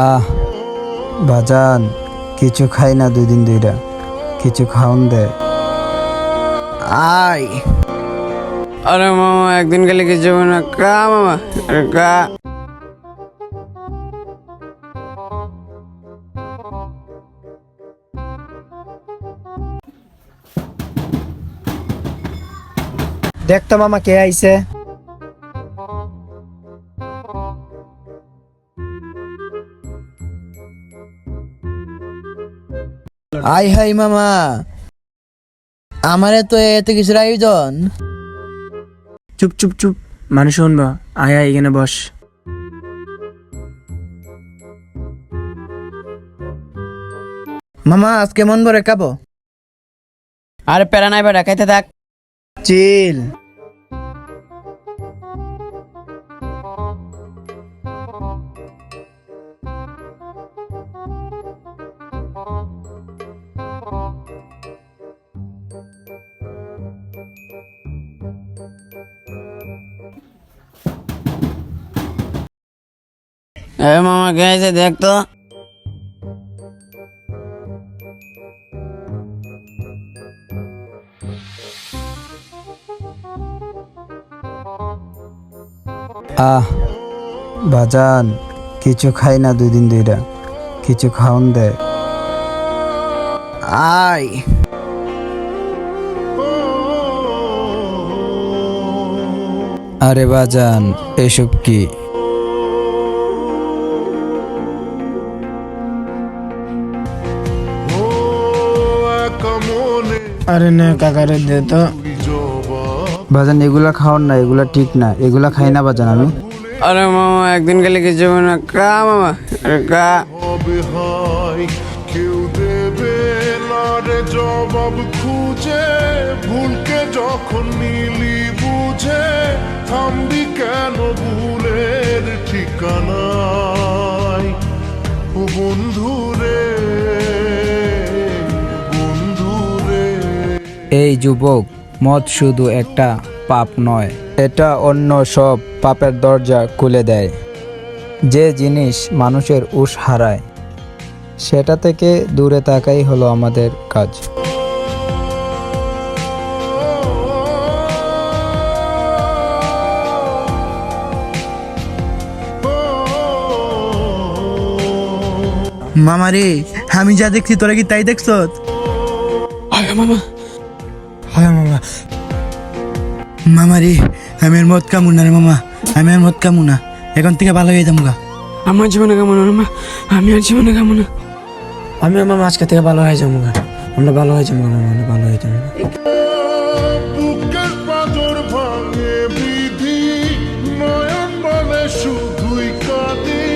আহ বাজান, কিছু খাই না 2 দিন ধইরা, কিছু খাওন দে। আয় আরে মামা একদিন গেলে কিছু হবে না কা মামা আরে কা দেখ তো মামা কে আইছে। আই হাই মামা, আমারে তো এত কিছুর আয়োজন। চুপ চুপ চুপ, মানুষ শুনবা। আয় আয় এখানে বস। মামা আজকে মন ভরে খাবো। আরে প্যারা নাই বেটা খাইতে থাক। চিল। এ মামা কে আছে দেখ তো। আহ বাজান, কিছু খাই না 2 দিন ধইরা, কিছু খাওন দে। আয় আরে বাজান, এসব কি? আরে না কাকারে দে তো। বাজান এগুলা খাওন না, এগুলা ঠিক না, এগুলা খাই না বাজান আমি। আরে মামা একদিন গেলে কিছু হবে না কা মামা আরে কা কেউ দেবে না রে জবাব খুঁজে, ভুলকে যখন নিলি বুঝে, থামবি কেন ভুলের ঠিকানায়? ও বন্ধু রে, বন্ধু রে। এই যুবক, মদ শুধু একটা পাপ নয়, এটা অন্য সব পাপের দরজা খুলে দেয়। যে জিনিস মানুষের হুঁশ হারায়, সেটা থেকে দূরে থাকাই হলো আমাদের কাজ। মামা রে, আমি যা দেখছি তোরা কি তাই দেখছ? আরে মামা হ্যাঁ মামা। মামা রে, আমি আর মদ কামু না রে মামা, আমি আর মদ কামু না, এখন থেকে ভালো হয়ে যাবো গা। আমার জীবনে কেমন মামা, আমি আর জীবনে কেমন আমি মামা আজকে থেকে ভালো হয়ে যাবো। আমরা ভালো হয়ে যাবো, আমরা ভালো হয়ে যাবো।